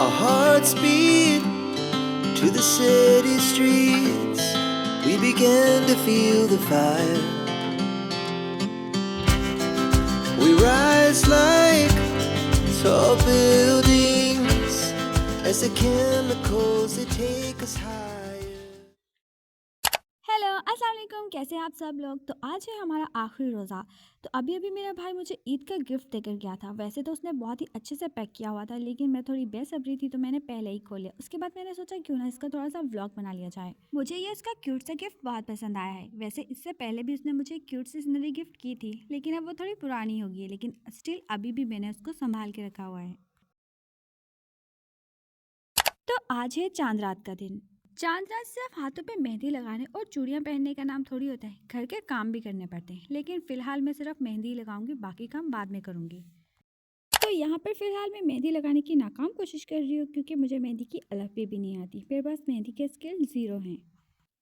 Our hearts beat to the city streets. We began to feel the fire. We rise like tall buildings as the chemicals they take us higher. Hello अस्सलाम वालेकुम। कैसे हैं आप सब लोग। तो आज है हमारा आखिरी रोज़ा। तो अभी अभी मेरा भाई मुझे ईद का गिफ्ट देकर गया था। वैसे तो उसने बहुत ही अच्छे से पैक किया हुआ था, लेकिन मैं थोड़ी बेसब्री थी तो मैंने पहले ही खोल लिया। उसके बाद मैंने सोचा क्यों ना इसका थोड़ा सा व्लॉग बना लिया जाए। मुझे ये इसका क्यूट सा गिफ्ट बहुत पसंद आया है। वैसे इससे पहले भी उसने मुझे क्यूट सी सिनरी गिफ्ट की थी, लेकिन अब वो थोड़ी पुरानी हो गई है, लेकिन स्टिल अभी भी मैंने उसको संभाल के रखा हुआ है। तो आज है चांद रात का दिन। चांद रात सिर्फ हाथों पे मेहंदी लगाने और चूड़ियां पहनने का नाम थोड़ी होता है। घर के काम भी करने पड़ते हैं, लेकिन फिलहाल मैं सिर्फ मेहंदी लगाऊंगी, बाकी काम बाद में करूंगी। तो यहाँ पर फिलहाल मैं मेहंदी लगाने की नाकाम कोशिश कर रही हूँ, क्योंकि मुझे मेहंदी की अलग भी नहीं आती। मेरे पास मेहंदी के स्किल ज़ीरो हैं।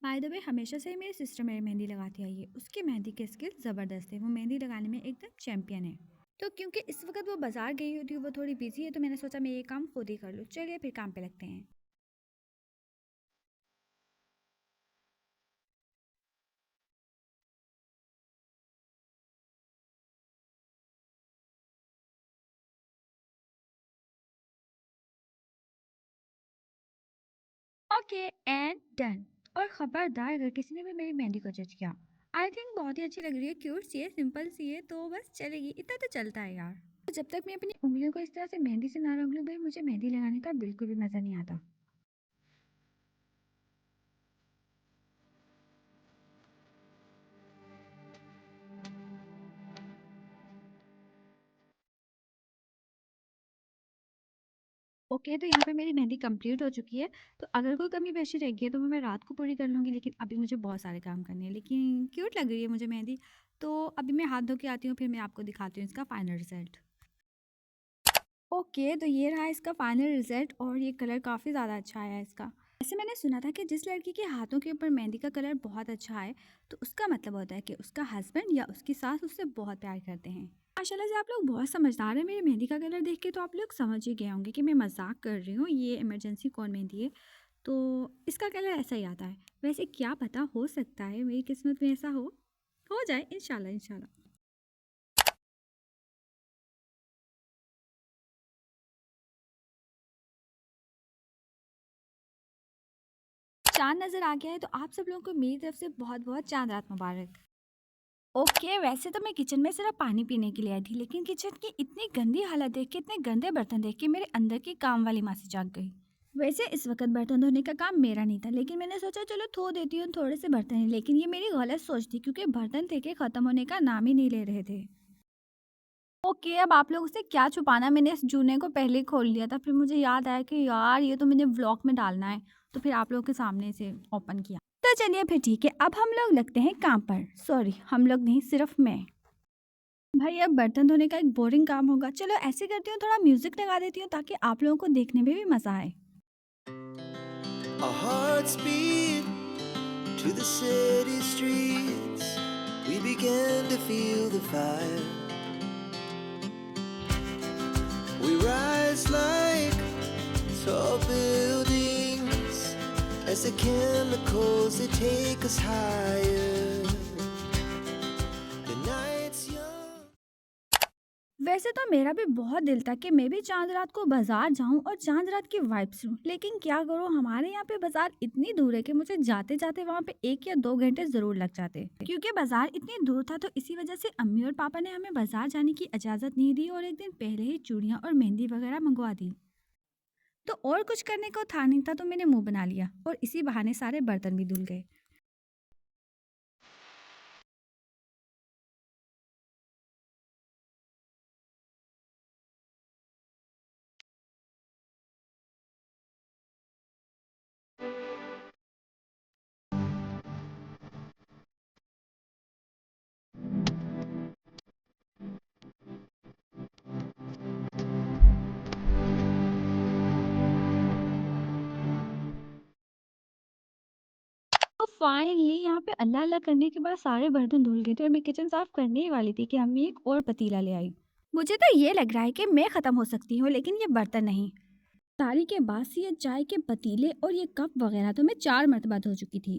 बाय द वे, हमेशा से ही मेरी सिस्टर मेरी मेहंदी लगाती आई है। उसकी मेहंदी के स्किल ज़बरदस्त है। वो मेहंदी लगाने में एकदम चैंपियन है। तो क्योंकि इस वक्त वो बाजार गई हुई थी, वो थोड़ी बिजी है, तो मैंने सोचा मैं ये काम खुद ही कर लूँ। चलिए फिर काम पे लगते हैं। Okay and done. और खबरदार अगर किसी ने भी मेरी मेहंदी को जज किया। आई थिंक बहुत ही अच्छी लग रही है, क्यूट सी है, सिंपल सी है, तो बस चलेगी, इतना तो चलता है यार। तो जब तक मैं अपनी उंगलियों को इस तरह से मेहंदी से ना रंग लूं भाई, मुझे मेहंदी लगाने का बिल्कुल भी मजा नहीं आता। ओके, तो यहाँ पे मेरी मेहंदी कंप्लीट हो चुकी है। तो अगर कोई कमी पेशी रह गई है तो मैं रात को पूरी कर लूँगी, लेकिन अभी मुझे बहुत सारे काम करने हैं। लेकिन क्यूट लग रही है मुझे मेहंदी। तो अभी मैं हाथ धो के आती हूँ, फिर मैं आपको दिखाती हूँ इसका फाइनल रिजल्ट। ओके, तो ये रहा इसका फाइनल रिजल्ट, और ये कलर काफ़ी ज़्यादा अच्छा आया है इसका। वैसे मैंने सुना था कि जिस लड़की के हाथों के ऊपर मेहंदी का कलर बहुत अच्छा आए, तो उसका मतलब होता है कि उसका हस्बैंड या उसकी सास उससे बहुत प्यार करते हैं। माशाल्लाह से आप लोग बहुत समझदार हैं। मेरी मेहंदी का कलर देख के तो आप लोग समझ ही गए होंगे कि मैं मजाक कर रही हूँ। ये इमरजेंसी कौन मेहंदी है, तो इसका कलर ऐसा ही आता है। वैसे क्या पता, हो सकता है मेरी किस्मत में ऐसा हो जाए, इंशाल्लाह इंशाल्लाह। चाँद नज़र आ गया है, तो आप सब लोगों को मेरी तरफ से बहुत बहुत चाँद रात मुबारक। ओके, वैसे तो मैं किचन में सिर्फ पानी पीने के लिए आई थी, लेकिन किचन की इतनी गंदी हालत देख के, इतने गंदे बर्तन देख के मेरे अंदर की काम वाली मासी जाग गई। वैसे इस वक्त बर्तन धोने का काम मेरा नहीं था, लेकिन मैंने सोचा चलो धो देती हूँ थोड़े से बर्तन हैं। लेकिन ये मेरी गलत सोच थी, क्योंकि बर्तन थे के ख़त्म होने का नाम ही नहीं ले रहे थे। ओके, अब आप लोगों से क्या छुपाना, मैंने इस जूने को पहले ही खोल लिया था, फिर मुझे याद आया कि यार ये तो मैंने व्लॉग में डालना है, तो फिर आप लोगों के सामने से ओपन किया। तो चलिए फिर ठीक है, अब हम लोग लगते हैं काम पर। सॉरी, हम लोग नहीं, सिर्फ मैं। भाई अब बर्तन धोने का एक बोरिंग काम होगा। चलो ऐसे करती हूँ, थोड़ा म्यूजिक लगा देती हूँ ताकि आप लोगों को देखने में भी मजा आए। Our hearts beat to the city streets. We began to feel the fire. We rise like tall buildings as the chemicals they take us higher. The night's young. वैसे तो मेरा भी बहुत दिल था कि मैं भी चांद रात को बाजार जाऊं और चांद रात की वाइब्स लूं, लेकिन क्या करूं, हमारे यहाँ पे बाजार इतनी दूर है कि मुझे जाते जाते वहाँ पे 1 या 2 घंटे जरूर लग जाते। क्योंकि बाजार इतनी दूर था, तो इसी वजह से अम्मी और पापा ने हमें बाजार जाने की इजाज़त नहीं दी, और एक दिन पहले ही चूड़ियाँ और मेहंदी वगैरह मंगवा दी। तो और कुछ करने को था नहीं था, तो मैंने मुंह बना लिया, और इसी बहाने सारे बर्तन भी धुल गए। तो फाइनली यहाँ पे अल्लाह अल्लाह करने के बाद सारे बर्तन धुल गए थे, और मैं किचन साफ करने ही वाली थी कि अम्मी एक और पतीला ले आई। मुझे तो ये लग रहा है कि मैं ख़त्म हो सकती हूँ, लेकिन ये बर्तन नहीं। तारी के बाद से ये चाय के पतीले और ये कप वगैरह तो मैं 4 मरतबा धो चुकी थी।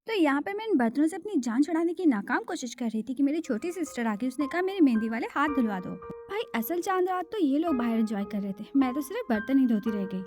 तो यहाँ पे मैं इन बर्तनों से अपनी जान छुड़ाने की नाकाम कोशिश कर रही थी कि मेरी छोटी सिस्टर आ गई। उसने कहा मेरी मेहंदी वाले हाथ धुलवा दो। भाई असल चांद रात तो ये लोग बाहर एंजॉय कर रहे थे, मैं तो सिर्फ बर्तन ही धोती रह गई।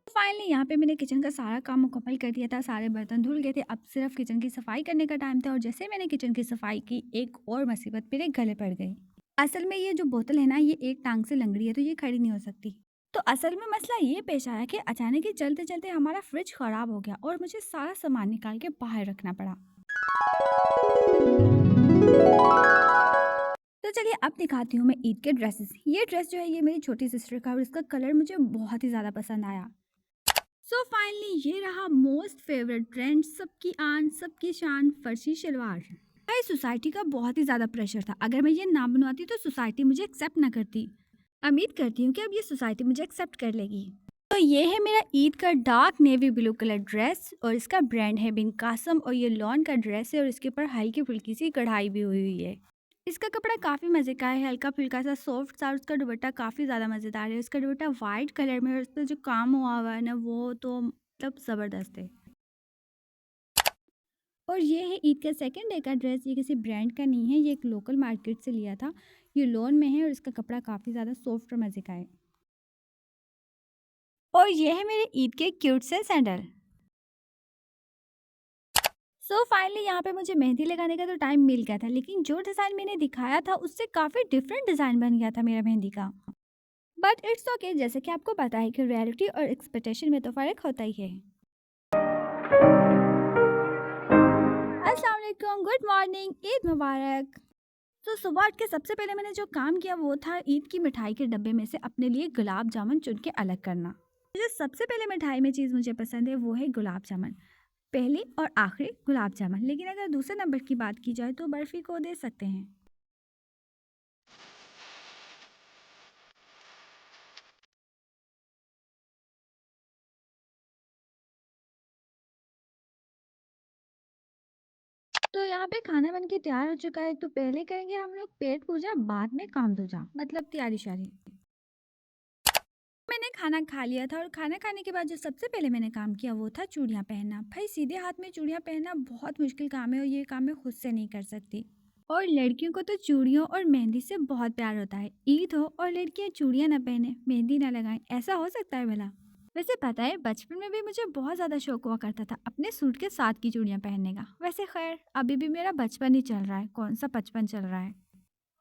फाइनली यहाँ पे मैंने किचन का सारा काम मुकम्मल कर दिया था, सारे बर्तन धुल गए थे। अब सिर्फ किचन की सफाई करने का टाइम था और जैसे मैंने किचन की सफाई की एक और मुसीबत मेरे गले पड़ गई। असल में ये जो बोतल है ना, ये एक टांग से लंगड़ी है तो ये खड़ी नहीं हो सकती। तो असल में मसला ये पेश आया कि अचानक ही चलते चलते हमारा फ्रिज खराब हो गया और मुझे सारा सामान निकाल के बाहर रखना पड़ा। तो चलिए अब दिखाती हूँ मैं ईद के ड्रेसेस। ये ड्रेस जो है ये मेरी छोटी सिस्टर का और इसका कलर मुझे बहुत ही ज़्यादा पसंद आया। सो फाइनली ये रहा मोस्ट फेवरेट ट्रेंड, सबकी आन सबकी शान फर्शी शलवार। भाई सोसाइटी का बहुत ही ज़्यादा प्रेशर था, अगर मैं ये ना बनवाती तो सोसाइटी मुझे एक्सेप्ट ना करती। उम्मीद करती हूँ कि अब ये सोसाइटी मुझे एक्सेप्ट कर लेगी। तो ये है मेरा ईद का dark navy blue colour dress और इसका ब्रांड है बिन कासम और ये लॉन का ड्रेस है और इसके ऊपर हल्की फुल्की सी कढ़ाई भी हुई हुई है। इसका कपड़ा काफ़ी मज़े का है, हल्का फुल्का सा सॉफ्ट सा और उसका दुपट्टा काफ़ी ज़्यादा मज़ेदार है। उसका दुपट्टा वाइट कलर में और उस पर जो काम हुआ हुआ है ना वो तो मतलब ज़बरदस्त है। और ये है ईद का सेकंड डे का ड्रेस। ये किसी ब्रांड का नहीं है, ये एक लोकल मार्केट से लिया था। ये लॉन में है और इसका कपड़ा काफ़ी ज़्यादा सॉफ्ट और मज़े का है। और ये है मेरे ईद के क्यूट से सैंडल। सो फाइनली यहाँ पे मुझे मेहंदी लगाने का तो टाइम मिल गया था, लेकिन जो डिज़ाइन मैंने दिखाया था उससे काफ़ी डिफरेंट डिज़ाइन बन गया था मेरा मेहंदी का। बट इट्स ओके, जैसे कि आपको पता है कि रियलिटी और एक्सपेक्टेशन में तो फ़र्क होता ही है। अस्सलाम वालेकुम, गुड मॉर्निंग, ईद मुबारक। तो सुबह उठ के सबसे पहले मैंने जो काम किया वो था ईद की मिठाई के डब्बे में से अपने लिए गुलाब जामुन चुन के अलग करना। जो सबसे पहले मिठाई में चीज़ मुझे पसंद है वो है गुलाब जामुन, पहली और आखिरी गुलाब जामुन। लेकिन अगर दूसरे नंबर की बात की जाए तो बर्फ़ी को दे सकते हैं। तो यहाँ पे खाना बन के तैयार हो चुका है, तो पहले करेंगे हम लोग पेट पूजा, बाद में काम दूजा, मतलब तैयारी शारी। मैंने खाना खा लिया था और खाना खाने के बाद जो सबसे पहले मैंने काम किया वो था चूड़ियाँ पहनना। भाई सीधे हाथ में चूड़ियाँ पहनना बहुत मुश्किल काम है और ये काम मैं खुद से नहीं कर सकती। और लड़कियों को तो चूड़ियों और मेहंदी से बहुत प्यार होता है। ईद हो और लड़कियाँ चूड़ियाँ ना पहने, मेहंदी ना लगाएं, ऐसा हो सकता है भला? वैसे पता है बचपन में भी मुझे बहुत ज़्यादा शौक हुआ करता था अपने सूट के साथ की चूड़ियाँ पहनने का। वैसे खैर अभी भी मेरा बचपन ही चल रहा है, कौन सा बचपन चल रहा है।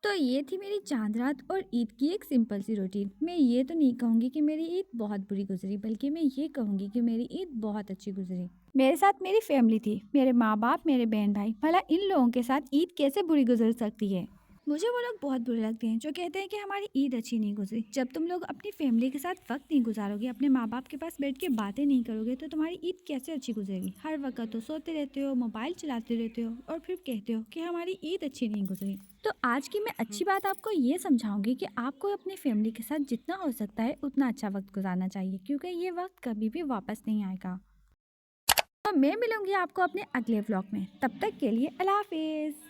तो ये थी मेरी चांद रात और ईद की एक सिंपल सी रूटीन। मैं ये तो नहीं कहूँगी कि मेरी ईद बहुत बुरी गुजरी, बल्कि मैं ये कहूँगी कि मेरी ईद बहुत अच्छी गुजरी। मेरे साथ मेरी फैमिली थी, मेरे माँ बाप, मेरे बहन भाई। भला इन लोगों के साथ ईद कैसे बुरी गुजर सकती है? मुझे वो लोग बहुत बुरे लगते हैं जो कहते हैं कि हमारी ईद अच्छी नहीं गुजरी। जब तुम लोग अपनी फैमिली के साथ वक्त नहीं गुजारोगे, अपने माँ बाप के पास बैठ के बातें नहीं करोगे, तो तुम्हारी ईद कैसे अच्छी गुजरेगी? हर वक्त तो सोते रहते हो, मोबाइल चलाते रहते हो और फिर कहते हो कि हमारी ईद अच्छी नहीं गुजरी। तो आज की मैं अच्छी बात आपको ये समझाऊंगी कि आपको अपनी फैमिली के साथ जितना हो सकता है उतना अच्छा वक्त गुजारना चाहिए, क्योंकि ये वक्त कभी भी वापस नहीं आएगा। तो मैं मिलूंगी आपको अपने अगले व्लॉग में, तब तक के लिए अल्लाह हाफिज़।